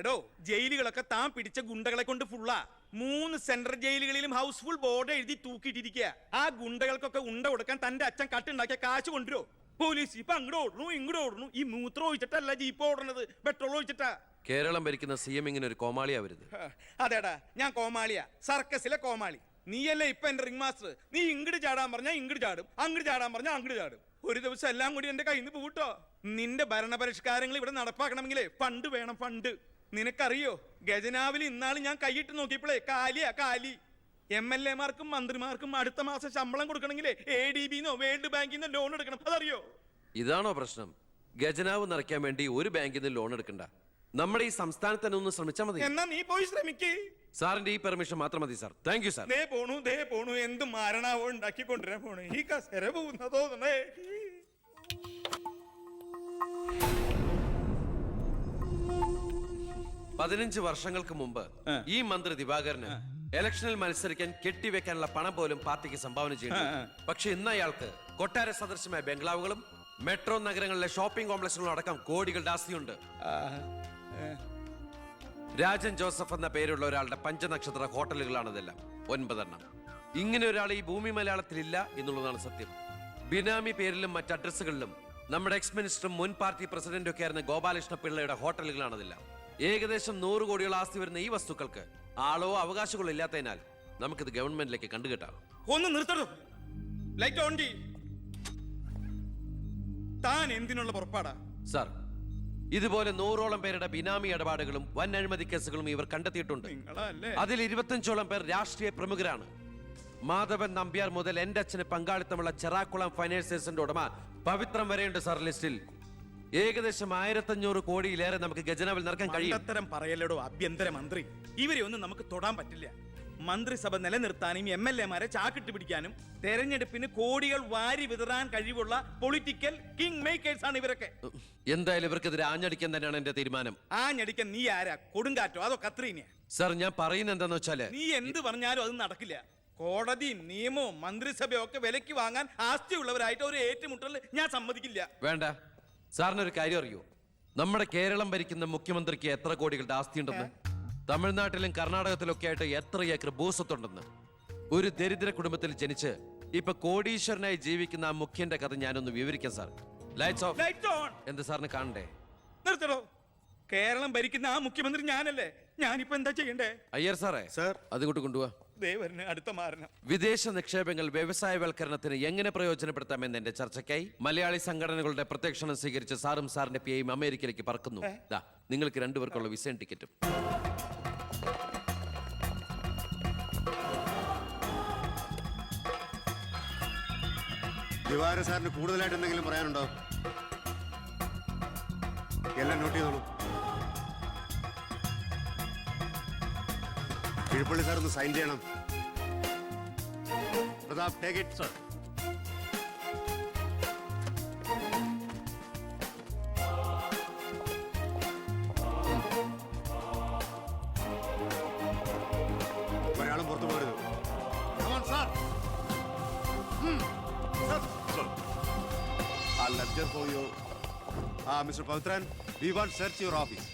എടോ ജയിലുകളൊക്കെ താൻ പിടിച്ച ഗുണ്ടകളെ കൊണ്ട് ഫുള്ളാ. 3 സെൻട്രൽ ജയിലുകളിലും ഹൗസ്ഫുൾ ബോർഡ് എഴുതി തൂക്കിയിട്ടിരിക്കുക. ആ ഗുണ്ടകൾക്കൊക്കെ ഉണ്ട കൊടുക്കാൻ തന്റെ അച്ഛൻ കട്ടുണ്ടാക്കിയ കാശ് കൊണ്ടുവരോ? പോലീസ് ഇപ്പൊ അങ്ങോട്ട് ഓടുന്നു ഇങ്ങോട്ട് ഓടുന്നു. ഈ മൂത്രം ഒഴിച്ചിട്ടല്ല ജീപ്പ് ഓടുന്നത്, പെട്രോൾ ഒഴിച്ചിട്ടാ. കേരളം ഭരിക്കുന്ന CM ഇങ്ങനെ ഒരു കോമാളിയാ വരുന്നത്. അതേടാ, ഞാൻ കോമാളിയാ, സർക്കസിലെ കോമാളി. നീയല്ലേ ഇപ്പൊ എന്റെ റിംഗ് മാസ്റ്റർ. നീ ഇങ്ങോട്ട് ചാടാൻ പറഞ്ഞാ ഇങ്ങോട്ട് ചാടും, അങ്ങോട്ട് ചാടാൻ പറഞ്ഞാ അങ്ങോട്ട് ചാടും. ഒരു ദിവസം എല്ലാം കൂടി എന്റെ കയ്യിൽ നിന്ന് പോട്ടോ. നിന്റെ ഭരണപരിഷ്കാരങ്ങൾ ഇവിടെ നടപ്പാക്കണമെങ്കിലേ ഫണ്ട് വേണം, ഫണ്ട്. നിനക്കറിയോ, ഖജനാവിൽ ഇന്നാള് ഞാൻ കൈയിട്ട് നോക്കിയപ്പോഴേ കാലിയാ കാലി. MLA മാർക്കും മന്ത്രിമാർക്കും അടുത്ത മാസം ശമ്പളം കൊടുക്കണമെങ്കിലേ ADB-ന്നോ വേൾഡ് ബാങ്കിന്നോ ലോൺ എടുക്കണം. അതറിയോ? ഇതാണോ പ്രശ്നം? ഖജനാവ് നിറയ്ക്കാൻ വേണ്ടി ഒരു ബാങ്കിൽ നിന്ന് ലോൺ എടുക്കണ്ട. നമ്മുടെ ഈ സംസ്ഥാനത്ത് തന്നെ ഒന്ന് ശ്രമിച്ചാൽ മതി. എന്നാ നീ പോയി ശ്രമിക്കേ. സാറിന്റെ ഈ പെർമിഷൻ മാത്രം മതി സാർ. Thank you sir. ദേ പോണു എന്ത് മാരണാവോ ഉണ്ടാക്കി കൊണ്ടുവരാൻ പോണു. ഈ കസേര പോകുന്ന തോന്നണേ. 15 വർഷങ്ങൾക്ക് മുമ്പ് ഈ മന്ത്രി ദിവാകരന് ഇലക്ഷനിൽ മത്സരിക്കാൻ കെട്ടിവെക്കാനുള്ള പണം പോലും പാർട്ടിക്ക് സംഭാവന ചെയ്യുന്നു. പക്ഷെ ഇന്ന് അയാൾക്ക് കൊട്ടാര സദൃശമായ ബംഗ്ലാവുകളും മെട്രോ നഗരങ്ങളിലെ ഷോപ്പിംഗ് കോംപ്ലക്സുകളും അടക്കം കോടികളുടെ ആസ്തിയുണ്ട്. രാജൻ ജോസഫ് എന്ന പേരുള്ള ഒരാളുടെ പഞ്ചനക്ഷത്ര ഹോട്ടലുകളാണ് ഇതെല്ലാം, 9 എണ്ണം. ഇങ്ങനെ ഒരാൾ ഈ ഭൂമി മലയാളത്തിലില്ല എന്നുള്ളതാണ് സത്യം. ബിനാമി പേരിലും മറ്റ് അഡ്രസ്സുകളിലും നമ്മുടെ എക്സ് മിനിസ്റ്ററും മുൻ പാർട്ടി പ്രസിഡന്റും ഒക്കെ ആയിരുന്ന ഗോപാലകൃഷ്ണ പിള്ളയുടെ ഹോട്ടലുകളാണിതെല്ലാം. ഏകദേശം 100 കോടിയോളം ആസ്തി വരുന്ന ഈ വസ്തുക്കൾക്ക് ആളോ അവകാശങ്ങളോ ഇല്ലാത്തതിനാൽ നമുക്കിത് ഗവൺമെന്റിലേക്ക് കണ്ടുകെട്ടാം. ഒന്ന് നിർത്തണം. ലൈറ്റ് ഓൺ ചെയ്യ്. താൻ എന്തിനുള്ള പുറപ്പാടാ? സാർ, ഇതുപോലെ 100ഓളം പേരുടെ ബിനാമി ഇടപാടുകളും വൻ അഴിമതി കേസുകളും ഇവർ കണ്ടെത്തിയിട്ടുണ്ട്. അതിൽ 25ഓളം പേർ രാഷ്ട്രീയ പ്രമുഖരാണ്. മാധവൻ നമ്പ്യാർ മുതൽ എന്റെ അച്ഛന് പങ്കാളിത്തമുള്ള ചെറാക്കുളം ഫൈനാൻസേഴ്സിന്റെ ഉടമ പവിത്രം വരെയുണ്ട് സാർ ലിസ്റ്റിൽ. ഏകദേശം 1500 കോടിയിലേറെ നമുക്ക് ഖജനാവിൽ നിറക്കാൻ കഴിയും. അത്തരം പറയലടോ ആഭ്യന്തര മന്ത്രി. ഇവരെ ഒന്നും നമുക്ക് തൊടാൻ പറ്റില്ല. മന്ത്രിസഭ നിലനിർത്താനും MLA-മാരെ ചാക്കിട്ട് പിടിക്കാനും തെരഞ്ഞെടുപ്പിന് കോടികൾ വാരി വിതറാൻ കഴിവുള്ള പൊളിറ്റിക്കൽ കിങ് മേക്കേഴ്സ് ആണ് ഇവരൊക്കെ. എന്തായാലും ഇവർക്കെതിരെ ആഞ്ഞടിക്കാൻ തന്നെയാണ് എന്റെ തീരുമാനം. ആഞ്ഞടിക്കാൻ നീ ആരാ? കൊടുങ്കാറ്റോ അതോ കത്രീനയാ? സാർ, ഞാൻ പറയുന്നത് എന്താന്ന് വെച്ചാല്, നീ എന്ത് പറഞ്ഞാലും അത് നടക്കില്ല. കോടതിയും നിയമവും മന്ത്രിസഭയും ഒക്കെ വിലക്ക് വാങ്ങാൻ ആസ്തിയുള്ളവരായിട്ട് ഒരു ഏറ്റുമുട്ടൽ ഞാൻ സമ്മതിക്കില്ല. വേണ്ട. സാറിനൊരു കാര്യം അറിയോ? നമ്മുടെ കേരളം ഭരിക്കുന്ന മുഖ്യമന്ത്രിക്ക് എത്ര കോടികളുടെ ആസ്തിയുണ്ടെന്ന്? തമിഴ്നാട്ടിലും കർണാടകത്തിലൊക്കെ ആയിട്ട് എത്ര ഏക്കർ ഭൂസ്വത്തുണ്ടെന്ന്? ഒരു ദരിദ്ര കുടുംബത്തിൽ ജനിച്ച് ഇപ്പൊ കോടീശ്വരനായി ജീവിക്കുന്ന ആ മുഖ്യന്റെ കഥ ഞാനൊന്ന് വിവരിക്കാം സാർ. Lights of. എന്ത് സാറിന് കാണണ്ടേ? നിർത്തടോ. കേരളം ഭരിക്കുന്ന ആ മുഖ്യമന്ത്രി ഞാനല്ലേ. ഞാനിപ്പോ എന്താ ചെയ്യണ്ടേ? അയ്യർ സാറേ, സാർ, അതുകൊണ്ട് കൊണ്ടുപോവാ. അടുത്ത മാരണം. വിദേശ നിക്ഷേപങ്ങൾ വ്യവസായവൽക്കരണത്തിന് എങ്ങനെ പ്രയോജനപ്പെടുത്താമെന്ന് എന്റെ ചർച്ചയ്ക്കായി മലയാളി സംഘടനകളുടെ പ്രത്യക്ഷണം സ്വീകരിച്ച് സാറും സാറിന്റെ PAയും അമേരിക്കയിലേക്ക് പറക്കുന്നു. നിങ്ങൾക്ക് 2 പേർക്കുള്ള വിസയും ടിക്കറ്റും. ദിവാകരൻ സാറിന് കൂടുതലായിട്ട് എന്തെങ്കിലും പറയാനുണ്ടോ? എല്ലാം നോട്ട് ചെയ്തോളൂ. കിഴിപ്പള്ളി സാർ ഒന്ന് സൈൻ ചെയ്യണം. Prathap, take it sir. ഒരാളും പുറത്തു പോകരുത്. Mister Pavithran, we want search your office.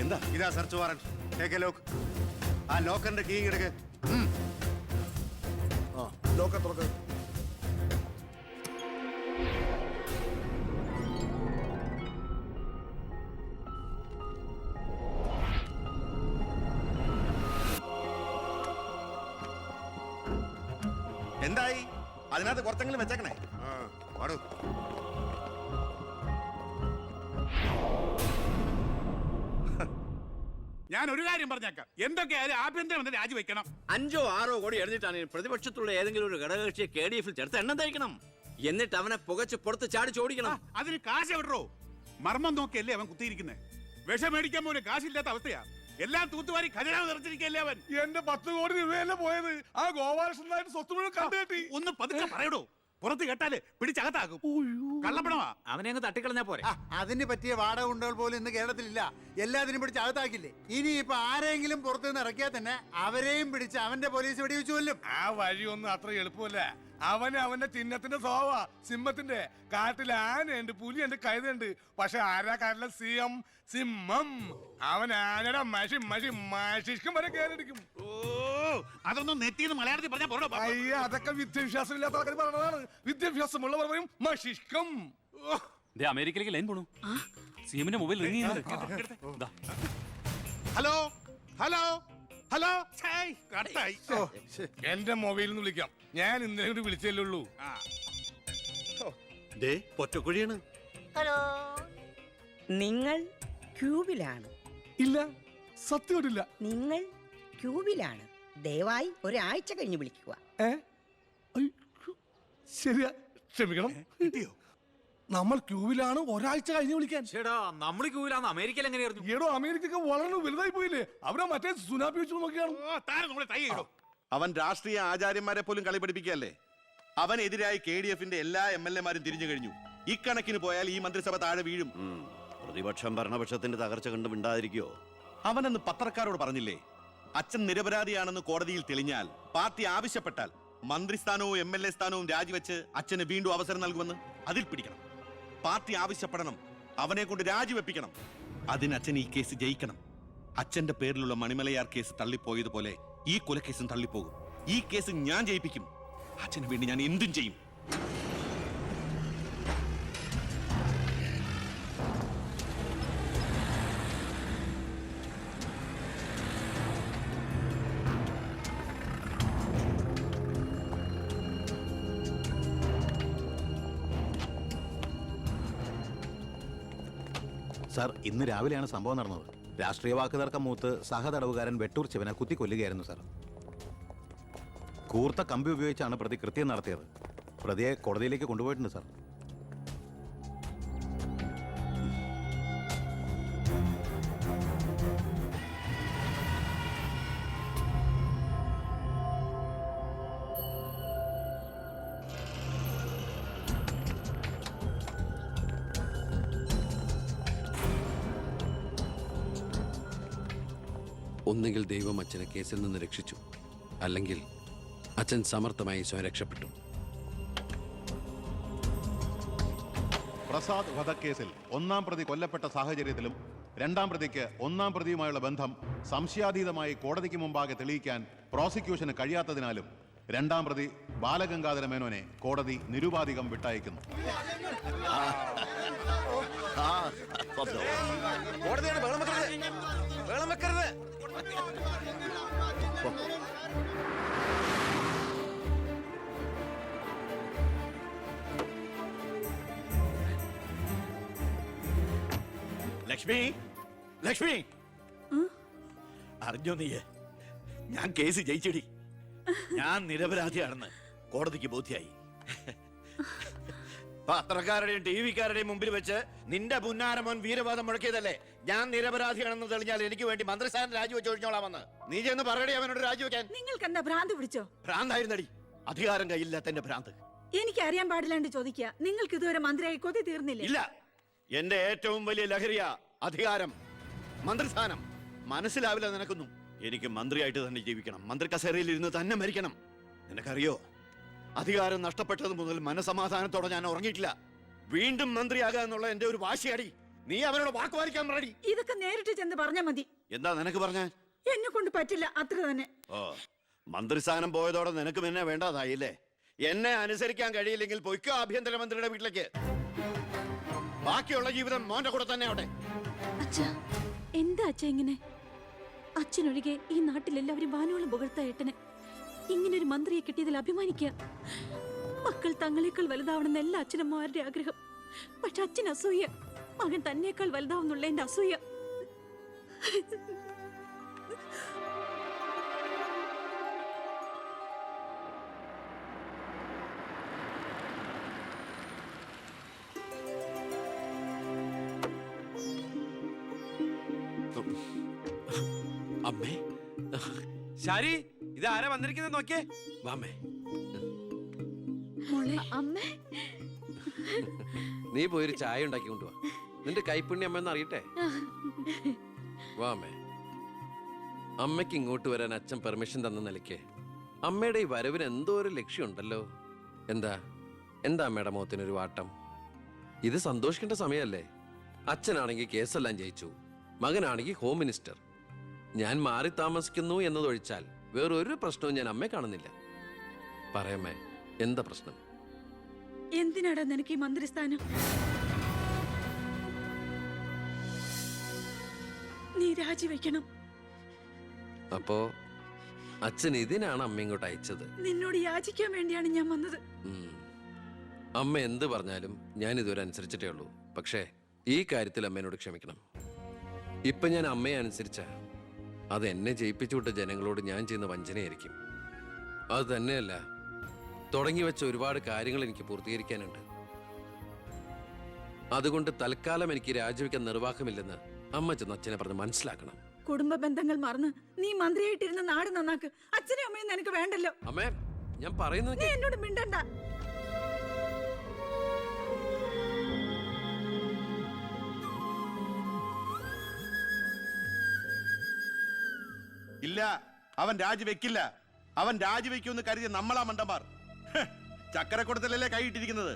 എന്താ? ഇതാ search warrant. Take a lock. ആ ലോക്കറിന്റെ കീ എടുക്ക്. ലോക്കർ തുറക്ക്. എന്തായി? അതിനകത്ത് കുറച്ചെങ്കിലും വെച്ചേക്കണേ. പാടൂ. ഞാൻ ഒരു കാര്യം പറഞ്ഞേക്കാം. എന്തൊക്കെയായാലും ആഭ്യന്തരമന്ത്രി രാജിവെക്കണം. 5 or 6 കോടി എഴുതിട്ടാണ് പ്രതിപക്ഷത്തുള്ള ഏതെങ്കിലും ഒരു ഘടകകക്ഷിയെ KDF-ൽ ചേർത്ത് എണ്ണം തയ്ക്കണം. എന്നിട്ട് അവനെ പുകച്ച് പുറത്ത് ചാടിച്ചോടിക്കണം. അതിന് കാശ് എവിടോ? മർമ്മം നോക്കിയല്ലേ അവൻ കുത്തിയിരിക്കുന്നത്. വിഷം മേടിക്കാൻ പോലും കാശില്ലാത്ത അവസ്ഥയാ. എല്ലാം തൂത്തുവാരി ഖജനാവ് നിറച്ചിരിക്കല്ലേ അവൻ. എന്റെ 10 കോടി രൂപയല്ലേ പോയത്? ആ ഗോപാലകൃഷ്ണനായിട്ട് സ്വത്ത് മുഴുവൻ കണ്ടുകെട്ടി. ഒന്ന് പതുക്കെ പറയടോ. പുറത്ത് കേട്ടാല് പിടിച്ചകത്താകും. കള്ളപ്പണമാ. അവനെ അങ്ങ് തട്ടിക്കളഞ്ഞാ പോരെ. അതിന് പറ്റിയ വാടക ഗുണ്ടകൾ പോലും ഇന്ന് കേരളത്തിലില്ല. എല്ലാത്തിനും പിടിച്ച് അകത്താക്കില്ലേ. ഇനി ഇപ്പൊ ആരെങ്കിലും പുറത്തുനിന്ന് ഇറക്കിയാൽ തന്നെ അവരെയും പിടിച്ച് അവന്റെ പോലീസ് വെടിവെച്ചു കൊല്ലും. ആ വഴിയൊന്നും അത്ര എളുപ്പമല്ല. അവന് അവന്റെ ചിഹ്നത്തിന്റെ സ്വഭാവ സിംഹത്തിന്റെ. കാട്ടിൽ ആനയുണ്ട്, പുലിയുണ്ട്, കഴുതുണ്ട്. പക്ഷെ ആരാ കാട്ടിലെ സിംഹം? സിംഹം. അവൻ ആനയുടെ മഷിഷ്കം വരെ കയറിടിക്കും. ഓ അതൊന്നും നെറ്റിന്ന് മലയാളത്തിൽ പറഞ്ഞാൽ പോരോ. അയ്യ, അതൊക്കെ വിദ്യാഭ്യാസം ഇല്ലാത്ത ആൾക്കാർ പറഞ്ഞതാണ്. വിദ്യാഭ്യാസമുള്ളവർ പറയും മഷിഷ്കം. അമേരിക്കയിലേക്ക് ലൈൻ പോണു. സിഎമ്മിന്റെ മൊബൈൽ റിംഗ് ചെയ്യുന്നുണ്ട്. ഹലോ ഹലോ ഹലോ കട്ടായി. എന്റെ മൊബൈലിൽ നിന്ന് വിളിക്കാം. ഞാൻ ഇന്നലെ കൂടി വിളിച്ചല്ലേ ഉള്ളൂ. പൊറ്റക്കുഴിയാണ്. ഹലോ, നിങ്ങൾ ക്യൂബിലാണ്? ഇല്ല, സത്യമായിട്ടില്ല. നിങ്ങൾ ക്യൂബിലാണ്. ദയവായി ഒരാഴ്ച കഴിഞ്ഞ് വിളിക്കുക. ശരിയാ, ക്ഷമിക്കണം. കിട്ടിയോ? നമ്മൾ ക്യൂവിലാണ്, ഒരാഴ്ച കഴിഞ്ഞ് വിളിക്കാൻ. ചേടാ, നമ്മൾ ക്യൂവിലാന്ന് അമേരിക്കയിൽ എങ്ങനെയായിരുന്നു? ഏടോ, അമേരിക്ക വളരെ വലുതായി പോയില്ലേ? അവരെ മറ്റേ സുനാപ്പി വെച്ച് നോക്കിയാണ്. താരം നമ്മളെ തൈ ഇടോ. അവൻ രാഷ്ട്രീയ ആചാര്യന്മാരെ പോലും കളി പഠിപ്പിക്കുകയല്ലേ. അവനെതിരായി KDF-ന്റെ എല്ലാ MLA-മാരും തിരിഞ്ഞു കഴിഞ്ഞു. ഇക്കണക്കിന് പോയാൽ ഈ മന്ത്രിസഭ താഴെ വീഴും. പ്രതിപക്ഷം ഭരണപക്ഷത്തിന്റെ തകർച്ച കണ്ട് മിണ്ടാതിരിക്കോ? അവനെന്ന് പത്രക്കാരോട് പറഞ്ഞില്ലേ, അച്ഛൻ നിരപരാധിയാണെന്ന് കോടതിയിൽ തെളിഞ്ഞാൽ പാർട്ടി ആവശ്യപ്പെട്ടാൽ മന്ത്രിസ്ഥാനവും MLA സ്ഥാനവും രാജിവെച്ച് അച്ഛന് വീണ്ടും അവസരം നൽകുമെന്ന്. അതിൽ പിടിക്കണം. പാർട്ടി ആവശ്യപ്പെടണം, അവനെ കൊണ്ട് രാജിവെപ്പിക്കണം. അതിന് അച്ഛൻ ഈ കേസ് ജയിക്കണം. അച്ഛന്റെ പേരിലുള്ള മണിമലയാർ കേസ് തള്ളിപ്പോയതുപോലെ ഈ കൊലക്കേസും തള്ളിപ്പോകും. ഈ കേസ് ഞാൻ ജയിപ്പിക്കും. അച്ഛന് വേണ്ടി ഞാൻ എന്തും ചെയ്യും. സാർ, ഇന്ന് രാവിലെയാണ് സംഭവം നടന്നത്. രാഷ്ട്രീയ വാക്കുതർക്കം മൂത്ത് സഹതടവുകാരൻ വെട്ടൂർ ശിവനെ കുത്തിക്കൊല്ലുകയായിരുന്നു സാർ. കൂർത്ത കമ്പി ഉപയോഗിച്ചാണ് പ്രതി കൃത്യം നടത്തിയത്. പ്രതിയെ കോടതിയിലേക്ക് കൊണ്ടുപോയിട്ടുണ്ട് സാർ. ഒന്നുകിൽ ദൈവം അച്ഛനെ കേസിൽ നിന്ന് രക്ഷിച്ചു, അല്ലെങ്കിൽ അച്ഛൻ സമർത്ഥമായി സ്വയം രക്ഷപ്പെട്ടു. പ്രസാദ് വധക്കേസിൽ ഒന്നാം പ്രതി കൊല്ലപ്പെട്ട സാഹചര്യത്തിലും രണ്ടാം പ്രതിക്ക് ഒന്നാം പ്രതിയുമായുള്ള ബന്ധം സംശയാതീതമായി കോടതിക്ക് മുമ്പാകെ തെളിയിക്കാൻ പ്രോസിക്യൂഷന് കഴിയാത്തതിനാലും രണ്ടാം പ്രതി ബാലഗംഗാധര മേനോനെ കോടതി നിരുപാധികം വിട്ടയക്കുന്നു. ലക്ഷ്മി, ലക്ഷ്മി, അറിഞ്ഞോ നീ? ഞാൻ കേസ് ജയിച്ചടി. ഞാൻ നിരപരാധിയാണെന്ന് കോടതിക്ക് ബോധ്യായി. പത്രക്കാരുടെയും TV-ക്കാരുടെയും മുമ്പിൽ വെച്ച് നിന്റെ പുന്നാരമോൻ വീരവാദം മുഴക്കിയതല്ലേ ഞാൻ നിരപരാധിയാണെന്ന് തെളിഞ്ഞാൽ എനിക്ക് വേണ്ടി മന്ത്രിസ്ഥാനം രാജിവെച്ച് ഒഴിഞ്ഞോളാമെന്ന്. നീ ചെന്ന് പറയടി അവനോട് രാജിവെക്കാൻ. നിങ്ങൾക്ക് എന്താ ഭ്രാന്ത് പിടിച്ചോ? ഭ്രാന്തായിരുന്നടി, അധികാരം കയ്യില്ലാത്തന്റെ ഭ്രാന്ത്. എനിക്ക് അറിയാൻ പാടില്ലാണ്ട് ചോദിക്കുക. നിങ്ങൾക്ക് ഇതുവരെ മന്ത്രിയായി കൊതി തീർന്നില്ലേ? ഇല്ല, എന്റെ ഏറ്റവും വലിയ ലഹരിയാ അധികാരം, മന്ത്രിസ്ഥാനം. മനസ്സിലാവില്ല നിനക്കൊന്നും. എനിക്ക് മന്ത്രിയായിട്ട് തന്നെ ജീവിക്കണം. മന്ത്രി കസേരയിൽ ഇരുന്ന് തന്നെ മരിക്കണം. നിനക്കറിയോ, അധികാരം നഷ്ടപ്പെട്ടത് മുതൽ മനസമാധാനത്തോടെ ഞാൻ ഉറങ്ങിയിട്ടില്ല. വീണ്ടും മന്ത്രിയാകുക എന്നുള്ള എന്റെ ഒരു വാശിയാടി. നീ അവനോട് വാക്ക് പാലിക്കാൻ പറയടി. ഇതൊക്കെ നേരിട്ട് ചെന്ന് പറഞ്ഞാ മതി. എന്താ നിനക്ക് പറഞ്ഞ? എന്നെ കൊണ്ട് പറ്റില്ല, അത്ര തന്നെ. ഓ, മന്ത്രിസ്ഥാനം പോയതോടെ നിനക്ക് എന്നെ വേണ്ടതായില്ലേ? എന്നെ അനുസരിക്കാൻ കഴിയില്ലെങ്കിൽ പൊയ്ക്കോ ആഭ്യന്തരമന്ത്രിയുടെ വീട്ടിലേക്ക്. ബാക്കിയുള്ള ജീവിതം മോന്റെ കൂടെ തന്നെ അവിടെ. എന്താ അച്ഛ ഇങ്ങനെ? അച്ഛനൊഴികെ ഈ നാട്ടിലെല്ലാവരും വാനോളം പുകഴ്ത്ത ഏട്ടനെ. ഇങ്ങനൊരു മന്ത്രിയെ കിട്ടിയതിൽ അഭിമാനിക്കുക. മക്കൾ തങ്ങളെക്കാൾ വലുതാവണമെന്ന് എല്ലാ അച്ഛനമ്മമാരുടെ ആഗ്രഹം. പക്ഷെ അച്ഛൻ അസൂയ. മകൻ തന്നേക്കാൾ വലുതാവുന്നുള്ള എന്റെ അസൂയ. അമ്മേ, ശാരി, ഇത് ആരാ വന്നിരിക്കുന്നത് നോക്കിയേ. വാമേ, അമ്മേ, നീ പോയൊരു ചായ ഉണ്ടാക്കി കൊണ്ടുവാ. നിന്റെ കൈപ്പുണ്യം അമ്മയെന്ന് അറിയട്ടെ. വാമേ, അമ്മയ്ക്ക് ഇങ്ങോട്ട് വരാൻ അച്ഛൻ പെർമിഷൻ തന്ന നിലയ്ക്ക് അമ്മയുടെ ഈ വരവിന് എന്തോ ഒരു ലക്ഷ്യമുണ്ടല്ലോ. എന്താ എന്താ അമ്മയുടെ മുഖത്തിനൊരു വാട്ടം? ഇത് സന്തോഷിക്കേണ്ട സമയമല്ലേ? അച്ഛനാണെങ്കിൽ കേസെല്ലാം ജയിച്ചു, മകനാണെങ്കിൽ ഹോം മിനിസ്റ്റർ. ഞാൻ മാറി താമസിക്കുന്നു എന്നതൊഴിച്ചാൽ വേറൊരു പ്രശ്നവും ഞാൻ അമ്മയെ കാണുന്നില്ല. പറയമ്മേ, എന്താ പ്രശ്നം? എന്തിനാടാ നിനക്ക് ഈ മന്ത്രിസ്ഥാനം? നീ രാജിവെക്കണം. അപ്പോ അച്ഛൻ ഇതിനാണ് അമ്മ ഇങ്ങോട്ട് അയച്ചത്? നിന്നോട് യാചിക്കാൻ വേണ്ടിയാണ് ഞാൻ വന്നത്. അമ്മ എന്ത് പറഞ്ഞാലും ഞാൻ ഇതുവരെ അനുസരിച്ചിട്ടേ ഉള്ളൂ. പക്ഷേ ഈ കാര്യത്തിൽ അമ്മേനോട് ക്ഷമിക്കണം. ഇപ്പൊ ഞാൻ അമ്മയെ അനുസരിച്ച അത് എന്നെ ജയിപ്പിച്ചു വിട്ട ജനങ്ങളോട് ഞാൻ ചെയ്യുന്ന വഞ്ചനയായിരിക്കും. അത് തന്നെയല്ല, തുടങ്ങി വെച്ച ഒരുപാട് കാര്യങ്ങൾ എനിക്ക് പൂർത്തീകരിക്കാനുണ്ട്. അതുകൊണ്ട് തൽക്കാലം എനിക്ക് രാജിവെക്കാൻ നിർവാഹമില്ലെന്ന് അമ്മ ചെന്ന് അച്ഛനെ പറഞ്ഞ് മനസ്സിലാക്കണം. കുടുംബ ബന്ധങ്ങൾ മറന്ന് നീ മന്ത്രിയായിട്ടിരുന്ന നാട് നന്നാക്ക്. അച്ഛനും അമ്മയും നിനക്ക് വേണ്ടല്ലോ. അമ്മേ, ഞാൻ പറയുന്നത് നീ എന്നോട് മിണ്ടണ്ട. ഇല്ല, അവൻ രാജിവെക്കില്ല. അവൻ രാജിവെക്കുമെന്ന് കരുതിയ നമ്മളാ മണ്ടന്മാർ. ചക്കരക്കുടത്തിലല്ലേ കൈയിട്ടിരിക്കുന്നത്.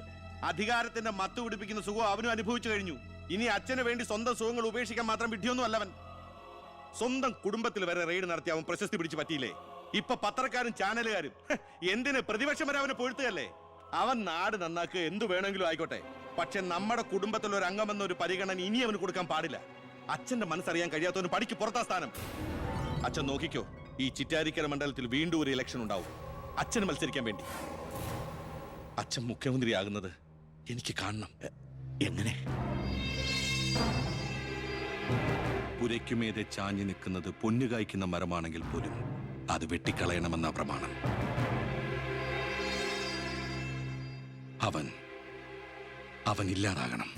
അധികാരത്തിന്റെ മത്ത് പിടിപ്പിക്കുന്ന സുഖം അവനും അനുഭവിച്ചു കഴിഞ്ഞു. ഇനി അച്ഛന് വേണ്ടി സ്വന്തം സുഖങ്ങൾ ഉപേക്ഷിക്കാൻ മാത്രം വിഡ്ഢിയൊന്നും അല്ലവൻ. സ്വന്തം കുടുംബത്തിൽ വരെ റെയ്ഡ് നടത്തി അവൻ പ്രശസ്തി പിടിച്ചു പറ്റിയില്ലേ? ഇപ്പൊ പത്രക്കാരും ചാനലുകാരും എന്തിന് പ്രതിപക്ഷം വരെ അവനെ പൊഴുത്തുകയല്ലേ? അവൻ നാട് നന്നാക്കുക എന്തു വേണമെങ്കിലും ആയിക്കോട്ടെ, പക്ഷെ നമ്മുടെ കുടുംബത്തിൽ ഒരു അംഗമെന്നൊരു പരിഗണന ഇനി അവന് കൊടുക്കാൻ പാടില്ല. അച്ഛന്റെ മനസ്സറിയാൻ കഴിയാത്തവന് പടിക്ക് പുറത്താ സ്ഥാനം. അച്ഛൻ നോക്കിക്കോ, ഈ ചിറ്റാരിക്കര മണ്ഡലത്തിൽ വീണ്ടും ഒരു ഇലക്ഷൻ ഉണ്ടാവും അച്ഛന് മത്സരിക്കാൻ വേണ്ടി. അച്ഛൻ മുഖ്യമന്ത്രിയാകുന്നത് എനിക്ക് കാണണം. എങ്ങനെ? പുരയ്ക്കുമേതെ ചാഞ്ഞു നിൽക്കുന്നത് പൊന്നു കായ്ക്കുന്ന മരമാണെങ്കിൽ പോലും അത് വെട്ടിക്കളയണമെന്ന പ്രമാണം. അവൻ ഇല്ലാതാകണം.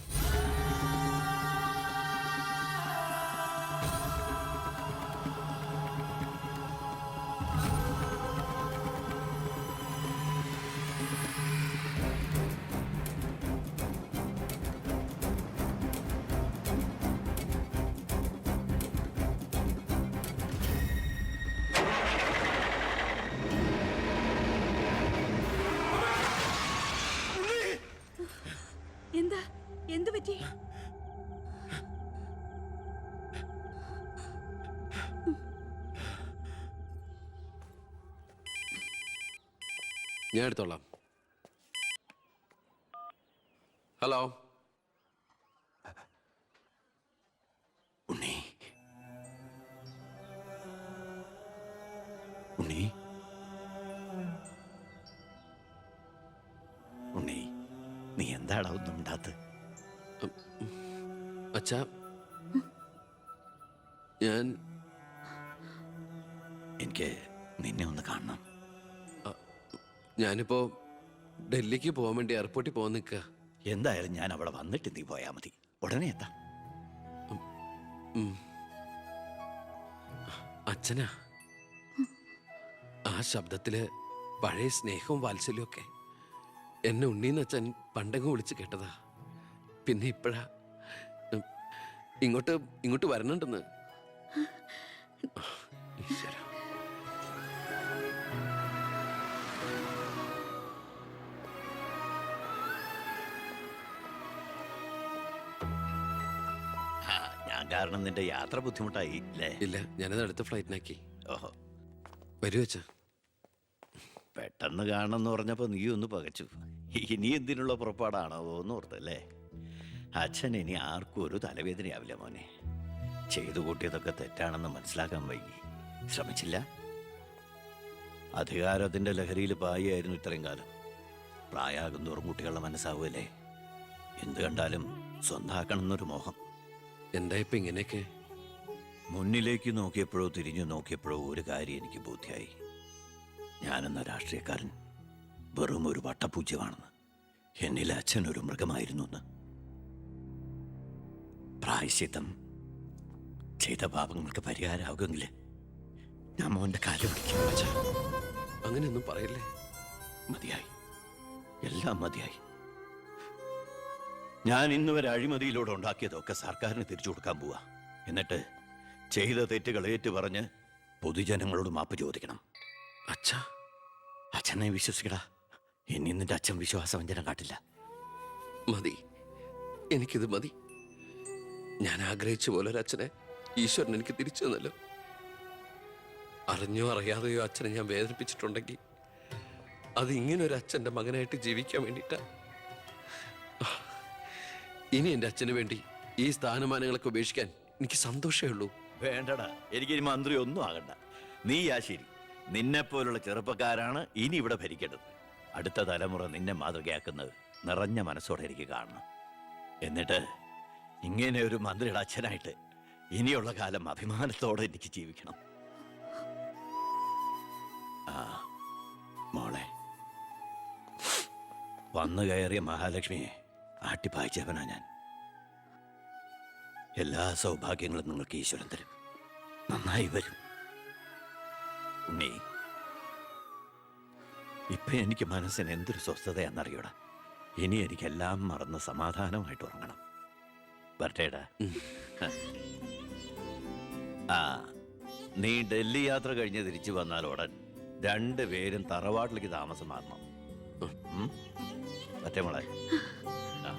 എന്താ? എന്തു പറ്റി? ഞാൻ എടുത്തോളാം. ഹലോ. ഉണ്ണി, ഉണ്ണി, ഉണ്ണി, നീ എന്താടാ ഒന്നും ഉണ്ടാത്ത? അച്ഛാ, എനിക്ക് നിന്നെ ഒന്ന് കാണണം. ഞാനിപ്പോ ഡൽഹിക്ക് പോകാൻ വേണ്ടി എയർപോർട്ടിൽ പോകാൻ നിൽക്കുക. എന്തായാലും ഞാൻ അവിടെ വന്നിട്ട് നീ പോയാ മതി. ഉടനെ എത്താം. അച്ഛനാ, ആ ശബ്ദത്തില് പഴയ സ്നേഹവും വാത്സല്യവും ഒക്കെ എന്നെ ഉണ്ണീന്ന് അച്ഛൻ പണ്ടങ്ങ് വിളിച്ച് കേട്ടതാ. പിന്നെ ഇപ്പോഴാ ഇങ്ങോട്ട് വരണുണ്ടെന്ന്. ഈശ്വര. ഞാൻ കാരണം നിന്റെ യാത്ര ബുദ്ധിമുട്ടായി അല്ലേ? ഇല്ല, ഞാനത് അടുത്ത ഫ്ലൈറ്റിനാക്കി. ഓഹോ, വരൂ അച്ഛാ. പെട്ടെന്ന് കാണണമെന്ന് പറഞ്ഞപ്പോ നീ ഒന്ന് പകച്ചു. ഇനി എന്തിനുള്ള പുറപ്പാടാണോ എന്ന് ഓർത്തല്ലേ? അച്ഛൻ ഇനി ആർക്കും ഒരു തലവേദനയാവില്ല മോനെ. ചെയ്തു കൂട്ടിയതൊക്കെ തെറ്റാണെന്ന് മനസ്സിലാക്കാൻ വൈകി. ശ്രമിച്ചില്ല. അധികാരത്തിന്റെ ലഹരിയിൽ പായായിരുന്നു ഇത്രയും കാലം. പ്രായമാകുന്നോറും കുട്ടികളുടെ മനസ്സാവുമല്ലേ? എന്ത് കണ്ടാലും സ്വന്താക്കണം എന്നൊരു മോഹം. എന്താ ഇപ്പൊ ഇങ്ങനെയൊക്കെ? മുന്നിലേക്ക് നോക്കിയപ്പോഴോ തിരിഞ്ഞു നോക്കിയപ്പോഴോ ഒരു കാര്യം എനിക്ക് ബോധ്യായി. ഞാനെന്ന രാഷ്ട്രീയക്കാരൻ വെറും ഒരു വട്ടപൂജ്യമാണെന്ന്. എന്നിലെ അച്ഛൻ ഒരു മൃഗമായിരുന്നു എന്ന്. പ്രായശ്ചിത്തം ചെയ്ത പാപങ്ങൾക്ക് പരിഹാരമാകുമെങ്കിൽ ഞാൻ മോന്റെ കാല് പിടിക്കും. അച്ഛാ, അങ്ങനെയൊന്നും പറയല്ലേ. മതിയായി, എല്ലാം മതിയായി. ഞാൻ ഇന്നുവരെ അഴിമതിയിലൂടെ ഉണ്ടാക്കിയതൊക്കെ സർക്കാരിന് തിരിച്ചു കൊടുക്കാൻ പോവാ. എന്നിട്ട് ചെയ്ത തെറ്റുകൾ ഏറ്റു പറഞ്ഞ് പൊതുജനങ്ങളോട് മാപ്പ് ചോദിക്കണം. അച്ഛാ, അച്ഛനെ വിശ്വസിക്കടാ. ഇനി നിന്റെ അച്ഛൻ വിശ്വാസവഞ്ചന കാട്ടില്ല. മതി, എനിക്കിത് മതി. ഞാൻ ആഗ്രഹിച്ച പോലെ ഒരു അച്ഛനെ ഈശ്വരൻ എനിക്ക് തിരിച്ചു തന്നല്ലോ. അറിഞ്ഞോ അറിയാതെയോ അച്ഛനെ ഞാൻ വേദനിപ്പിച്ചിട്ടുണ്ടെങ്കിൽ അത് ഇങ്ങനൊരു അച്ഛൻ്റെ മകനായിട്ട് ജീവിക്കാൻ വേണ്ടിയിട്ടാ. ഇനി എൻ്റെ അച്ഛന് വേണ്ടി ഈ സ്ഥാനമാനങ്ങളൊക്കെ ഉപേക്ഷിക്കാൻ എനിക്ക് സന്തോഷമേ ഉള്ളൂ. വേണ്ടടാ, എനിക്ക് മന്ത്രി ഒന്നും ആകണ്ട. നീ ആ ശരി, നിന്നെപ്പോലുള്ള ചെറുപ്പക്കാരാണ് ഇനി ഇവിടെ ഭരിക്കേണ്ടത്. അടുത്ത തലമുറ നിന്നെ മാതൃകയാക്കുന്നത് നിറഞ്ഞ മനസ്സോടെ എനിക്ക് കാണണം. എന്നിട്ട് ഇങ്ങനെ ഒരു മന്ത്രിയുടെ അച്ഛനായിട്ട് ഇനിയുള്ള കാലം അഭിമാനത്തോടെ എനിക്ക് ജീവിക്കണം. ആ മോളെ, വന്നു കയറിയ മഹാലക്ഷ്മിയെ ആട്ടിപ്പായിച്ചവനാ ഞാൻ. എല്ലാ സൗഭാഗ്യങ്ങളും നിങ്ങൾക്ക് ഈശ്വരൻ തരും, നന്നായി വരും. ഉണ്ണി, ഇപ്പൊ എനിക്ക് മനസ്സിന് എന്തൊരു സ്വസ്ഥതയാണെന്നറിയൂടാ. ഇനി എനിക്കെല്ലാം മറന്ന് സമാധാനമായിട്ട് ഉറങ്ങണം. വരട്ടേടാ. ആ, നീ ഡൽഹി യാത്ര കഴിഞ്ഞ് തിരിച്ചു വന്നാൽ ഉടൻ 2 പേരും തറവാട്ടിലേക്ക് താമസം മാറണം. പറ്റേ മോളെ? ആ